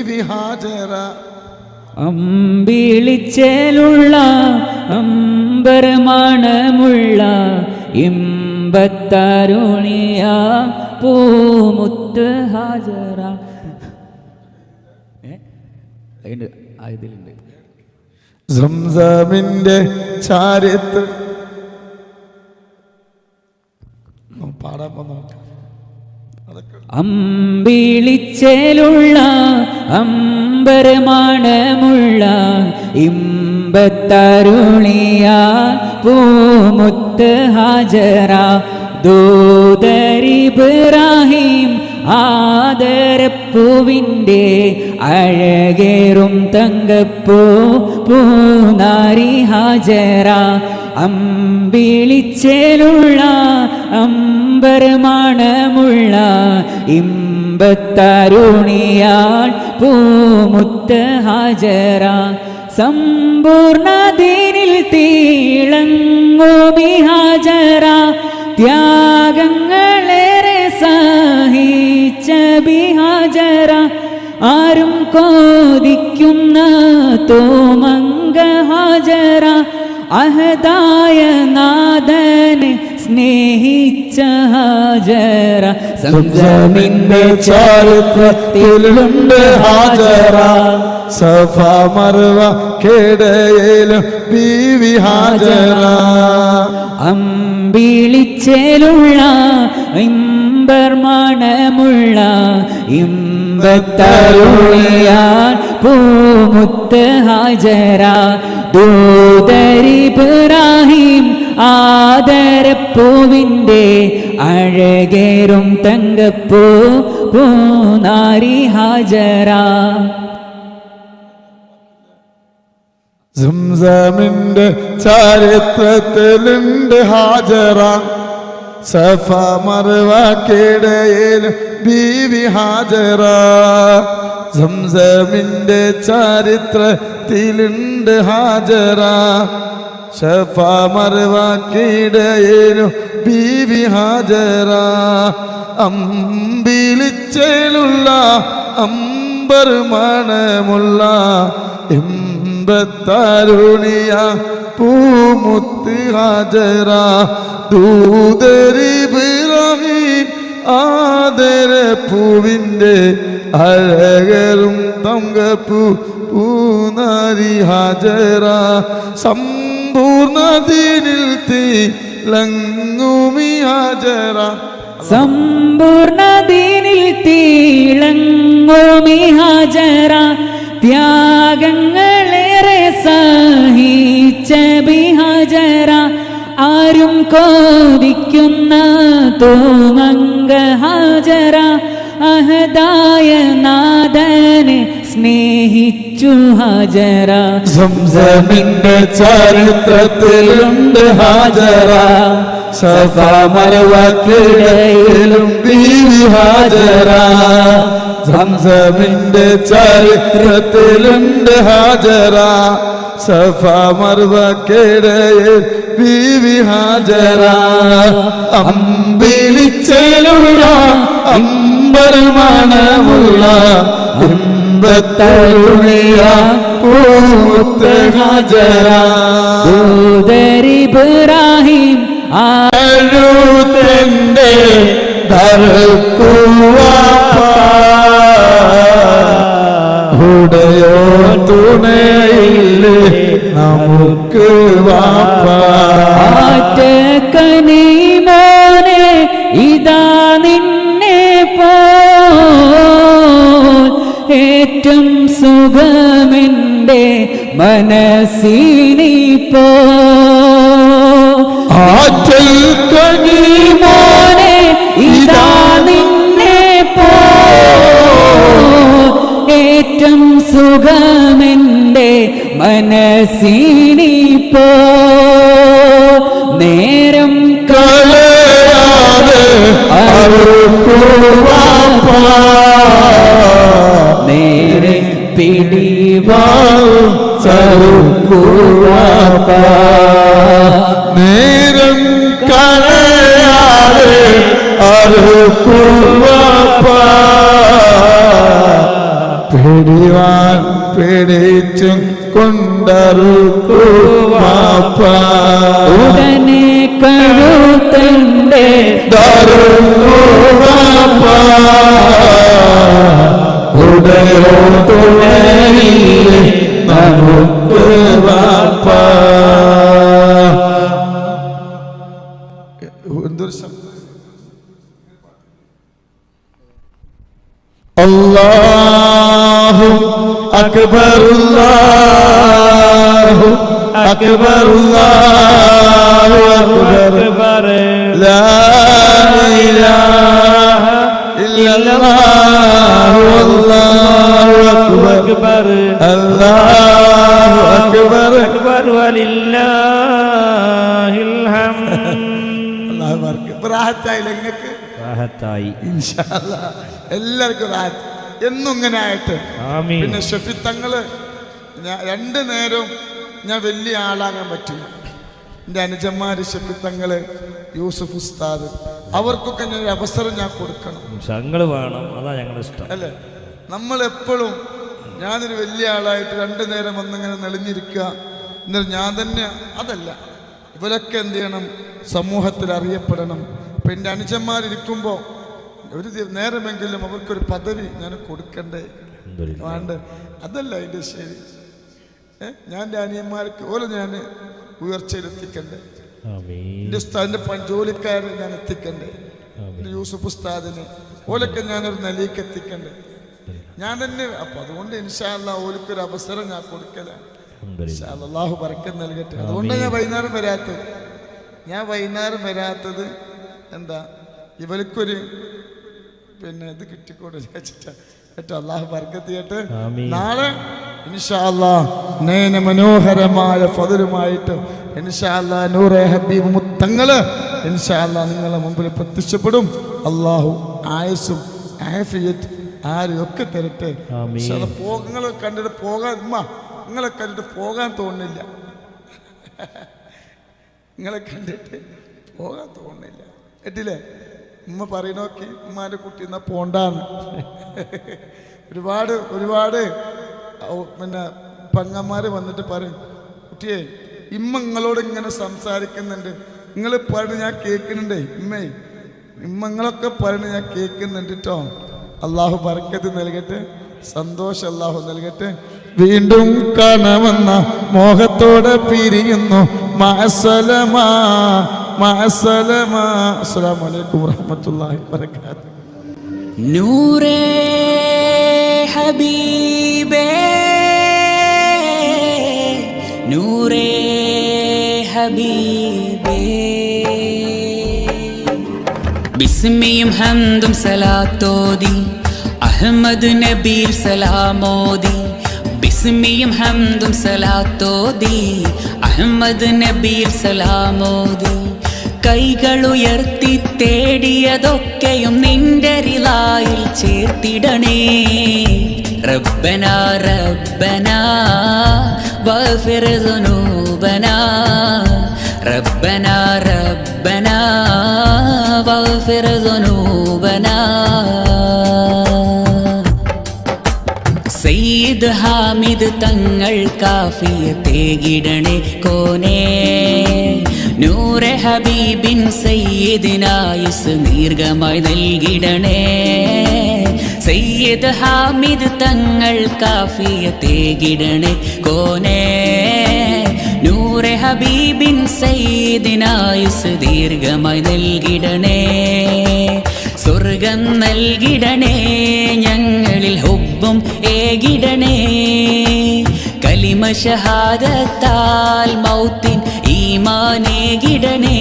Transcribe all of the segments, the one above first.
ബീവി ഹാജറ. അമ്പിളിച്ചേലുള്ള അമ്പരമണമുള്ള ഇമ്പത്തരുണിയ പൂമുത്ത് ഹാജറ. ഇതിലുണ്ട് സംസമിന്റെ ചാരിത്രം പാടാൻ നോക്കാം. അമ്പിളിച്ചേലുള്ള അമ്പരമണമുള്ള ഇമ്പത്തരുണിയ പൂമുത്ത് ഹാജറ. ദൂതരിബ്രാഹിം ആദരപ്പൂവിൻ്റെ അഴകേറും തങ്കപ്പൂ പൂനാരി ഹാജറ. അമ്പിളിച്ചേലുള്ള അമ്പരമണമുള്ള ഇമ്പത്തരുണിയാൾ പൂമുത്ത് ഹാജറ. സമ്പൂർണദീനിൽ തിളങ്ങുമി ഹാജറ. ത്യാഗങ്ങളേറെ സഹിച്ച ബിഹാജറ. ആരും കോതിക്കുന്ന തോമങ്ക ഹാജറ. അഹദായ നാദനെ സ്നേഹിച്ച ഹാജറ. സംസമിന്റെ ചരിത്രത്തിലുണ്ട് ഹാജറ. സഫ മർവ കിടയിലും ബീവി ഹാജറ. അമ്പിളിച്ചേലുള്ള ഇമ്പർമണമുള്ള ഇമ്പത്തരുണിയാൽ പൂമുത്ത് ഹാജറ. ദൂതരിബ്രാഹിം ആദരപ്പൂവിൻ്റെ അഴകേറും തങ്കപ്പൂ പൂനാരി ഹാജറ. സംസമിന്റെ ചരിത്രത്തിലുണ്ട് ഹാജറ. സഫ മർവ കിടയിൽ ബീവി ഹാജറ. സംസമിന്റെ ചരിത്രത്തിലുണ്ട് ഹാജറ. സഫ മർവ കിടയിൽ ബീവി ഹാജറ. അമ്പിളിച്ചേലുള്ള അമ്പർ മണമുള്ള ഇമ്പത്തരുണിയ പൂമുത്ത് ഹാജറ. ദൂതരിബ്രാഹിം ആദരപ്പൂവിൻ്റെ അഴകരും തങ്കപ്പൂ പൂനാരി ഹാജറ. സമ്പൂർണദീനിൽ തിളങ്ങുമി ഹാജറ. സമ്പൂർണദീനിൽ തിളങ്ങുമി ഹാജറ. ത്യാഗങ്ങളേറെ സഹിച്ച ബിഹാജറ. ആരും കോതിക്കുന്ന തോമങ്ക ഹാജറ. അഹദായ നാദനെ സ്നേഹിച്ചു ഹാജറ. സംസമിന്റെ ചരിത്രത്തിലുണ്ട് ഹാജറ. സഫ മർവ കിടയിലും ബീവി ഹാജറ. സംസമിന്റെ ചരിത്രത്തിലുണ്ട് ഹാജറ. സഫ മർവ കിടയിൽ ബീവി ഹാജറ. അമ്പിളിച്ചേലുള്ള അമ്പരമണമുള്ള ഇമ്പത്തരുണിയ പൂമുത്ത് ഹാജറ. ദൂതരിബ്രാഹിം ആഴുതന്റെ ഹുടയോ തുണയില്ലേ നമുക്ക് വാപ്പ. കനിമോനെ ഇതാ നിന്നെ പോൽ ഏറ്റവും സുഖമെൻ്റെ മനസ്സിനിപ്പോ. ആറ്റൽ കനിമോനെ ഇതാ നിന്നെ പോൽ ഏറ്റവും സുഖമെൻ്റെ മനസ്സിനിപ്പോ. നേരം കളയാതെ നേരെ പിടിവാവും സറുക്കുവാപ്പ. നേരം കളയാതെ അറുക്കുവാപ്പ. പിടിവാൻ പിടിച്ചും കൊണ്ടറുക്കു വാപ്പ ഉടനെ കഴുത്തന്റെ ദറുക്കു വാപ്പ ഉടയോടുണരില്ലേ നമുക്ക് വാപ്പ. എന്തൊരു ശബ്ദം! അല്ലാഹു അക്ബർ അല്ലാഹു അക്ബർ അല്ലാഹു അക്ബർ ലാ ഇലാഹ ഇല്ലല്ലാഹു അല്ലാഹു അക്ബർ അല്ലാഹു അക്ബർ വലില്ലാഹിൽ ഹംദ്. അല്ലാഹു അക്ബർ. റാഹത്തായില്ലേ നിങ്ങൾക്ക്? റാഹത്തായി ഇൻഷാ അല്ലാഹ്. എല്ലാവർക്കും റാഹത്ത് എന്നും ഇങ്ങനെ ആയിട്ട്. ആമീൻ. പിന്നെ ഷഫി തങ്ങള് ഞാൻ രണ്ടു നേരവും ഞാൻ വലിയ ആളാകാൻ പറ്റില്ല. എൻ്റെ അനുജന്മാര് ഷഫി തങ്ങള്, യൂസുഫ് ഉസ്താദ്, അവർക്കൊക്കെ ഞാൻ ഒരു അവസരം ഞാൻ കൊടുക്കണം. ഞങ്ങള് വേണം, അതാ ഞങ്ങളുടെ ഇഷ്ടം. അല്ലേ? നമ്മളെപ്പോഴും ഞാനൊരു വലിയ ആളായിട്ട് രണ്ടു നേരം വന്നിങ്ങനെ നെളിഞ്ഞിരിക്കുക എന്നിട്ട് ഞാൻ തന്നെ അതല്ല. ഇവരൊക്കെ എന്ത് ചെയ്യണം? സമൂഹത്തിൽ അറിയപ്പെടണം. ഇപ്പം എൻ്റെ അനുജന്മാരിരിക്കുമ്പോൾ ഒരു നേരമെങ്കിലും അവർക്കൊരു പദവി ഞാൻ കൊടുക്കണ്ടേ? വേണ്ട. അതല്ല അതിൻ്റെ ശരി. ഞാൻ എൻ്റെ അനിയന്മാർക്ക് ഓരോ ഞാൻ ഉയർച്ചയിലെത്തിക്കണ്ടേ? എൻ്റെ ഉസ്താദിൻ്റെ ജോലിക്കാരെ ഞാൻ എത്തിക്കണ്ടേ? എൻ്റെ യൂസുഫ് ഉസ്താദിന് ഓലൊക്കെ ഞാനൊരു നിലയ്ക്ക് എത്തിക്കണ്ടേ? ഞാൻ തന്നെ. അപ്പം അതുകൊണ്ട് ഇൻഷാ അല്ലാഹ് ഓലിക്കൊരു അവസരം ഞാൻ കൊടുക്കലാണ്. ഇൻഷാ അല്ലാഹ് അല്ലാഹു ബറക്കത്ത് നൽകട്ടെ. അതുകൊണ്ടാണ് ഞാൻ വൈകുന്നേരം വരാത്തത്. എന്താ ഇവൾക്കൊരു പിന്നെ ഇത് കിട്ടിക്കോട്ടെ വെച്ചിട്ട് കേട്ടോ. അല്ലാഹു ബർക്കത്ത് ചെയ്യട്ടെ. നാളെ ഇൻഷാ അല്ലാഹ് നയന മനോഹരമായ ഫദലുമായിട്ട് ഇൻഷാ അല്ലാഹ് നൂറെ ഹബീബ് മുത്തങ്ങള് ഇൻഷാ അല്ലാഹ് നിങ്ങളുടെ മുമ്പിൽ പ്രത്യക്ഷപ്പെടും. അല്ലാഹു ആയുസ്സും ആഫിയത്ത് ആരെയൊക്കെ തരട്ടെ. നിങ്ങളെ കണ്ടിട്ട് പോകാൻ തോന്നുന്നില്ല. നിങ്ങളെ കണ്ടിട്ട് പോകാൻ തോന്നുന്നില്ല. കേട്ടില്ലേ? ഉമ്മ പറയണോക്കി ഉമ്മാൻ്റെ കുട്ടി എന്നാ പോണ്ടാന്ന്. ഒരുപാട് പിന്നെ പങ്ങന്മാര് വന്നിട്ട് പറയും, കുട്ടിയെ ഇമ്മ നിങ്ങളോട് ഇങ്ങനെ സംസാരിക്കുന്നുണ്ട്, നിങ്ങൾ പറയുന്നത് ഞാൻ കേൾക്കുന്നുണ്ടേ ഇമ്മേ, ഇമ്മങ്ങളൊക്കെ പറയുന്നത് ഞാൻ കേൾക്കുന്നുണ്ട് കേട്ടോ. അള്ളാഹു ബർക്കത്ത് നൽകട്ടെ, സന്തോഷം അള്ളാഹു നൽകട്ടെ. വീണ്ടും കാണാമെന്ന മോഹത്തോടെ പിരിയുന്നു. മഅസ്സലാമാ മഅസ്സലാമാ. അസ്സലാമു അലൈക്കും വറഹ്മത്തുള്ളാഹി വബറകാതുഹു. നൂറേ ഹബീബേ നൂറേ ഹബീബേ ബിസ്മിയും ഹംദും സലാത്തോതി അഹ്മദ് നബിയിൽ സലാമോദി. ബിസ്മിയും ഹംദും സലാത്തോതി അഹ്മദ് നബിയിൽ സലാമോദി. കൈകളുയർത്തി തേടിയതൊക്കെയും നിന്റെ റിളായിൽ ചേർത്തിടണേ. റബ്ബനാ റബ്ബനാ വഗ്ഫിർ ദുനൂബനാ. റബ്ബനാ റബ്ബനാ വഗ്ഫിർ ദുനൂബനാ. സയ്യിദ് ഹാമിദ് തങ്ങൾ കാഫിയത്തേകിടണേ കോനേ. നൂറെ ഹബീബിൻ സയ്യിദിനായുസ് ദീർഘമായി നൽകിടണേ. സയ്യിദ് ഹാമിദ് തങ്ങൾ കാഫിയത്തേകിടണേ കോനേ. നൂറെ ഹബീബിൻ സയ്യിദിനായുസ് ദീർഘമായി നൽകിടണേ. സ്വർഗം നൽകിടണേ, ഞങ്ങളിൽ ഹുബ്ബും ഏകിടണേ. കലിമ ഷഹാദത്താൽ മൗത്തിൻ ഈമാനേകിടണേ.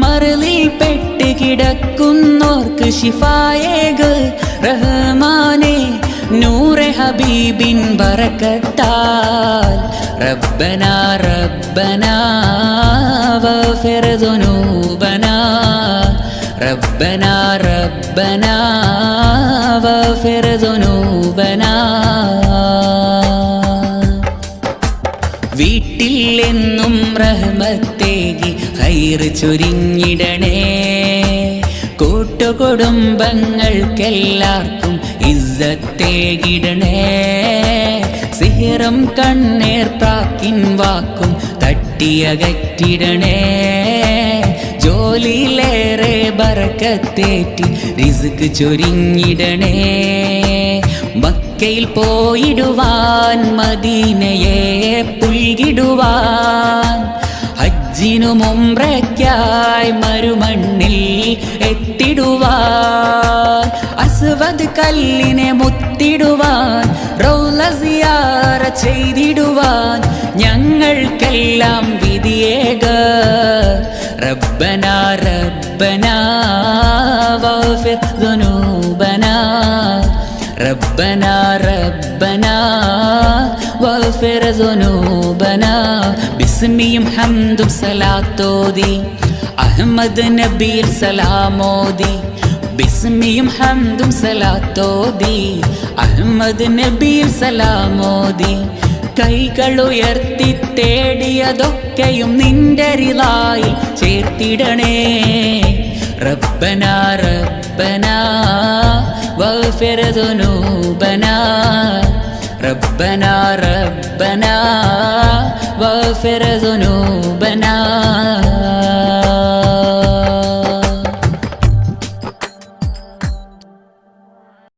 മറലിൽ പെട്ട് കിടക്കുന്നോർക്ക് ശിഫായേക് റഹ്മാനേ. നൂറെ ഹബീബിൻ ബറക്കത്താൽ റബ്ബനാ റബ്ബനാ വഗ്ഫിർ ദുനൂബനാ. റബ്ബനാ റബ്ബനാ വഗ്ഫിർ ദുനൂബനാ. വീട്ടിൽ എന്നും റഹ്മത്തേകി ഖൈറ് ചൊരിഞ്ഞിടണേ. കൂട്ടുകുടുംബങ്ങൾക്കെല്ലാവർക്കും ഇസ്സത്തേകിടണേ സിഹറും കണ്ണേർ പ്രാക്കിൻ വാക്കും തട്ടിയകറ്റിടണേ ജോലിയിലേറെ ബറക്കത്തേറ്റി റിസ്ക് ചൊരിഞ്ഞിടണേ മക്കയിൽ പോയിടുവാൻ മദീനയെ പുൽകിടുവാൻ ഹജ്ജിനും ഉംറയ്ക്കായി മരുമണ്ണിൽ എത്തിടുവാൻ അസ്വദ് കല്ലിനെ മുത്തിടുവാൻ റൗള സിയാറ ചെയ്തിടുവാൻ ഞങ്ങൾക്കെല്ലാം വിധിയേക റബ്ബനാ റബ്ബനാ വഗ്ഫിർ ദുനൂബനാ ربنا ربنا واغفر ذنوبنا ബിസ്മിയും ഹംദും സലാത്തോതി അഹ്മദ് നബിയിൽ സലാമോതി ബിസ്മിയും ഹംദും സലാത്തോതി അഹ്മദ് നബിയിൽ സലാമോതി കൈകളുയർത്തി തേടിയതൊക്കെയും നിന്റെ റിളായിൽ ചേർത്തിടണേ റബ്ബനാ റബ്ബനാ واغفر ذنوبنا ربنا ربنا واغفر ذنوبنا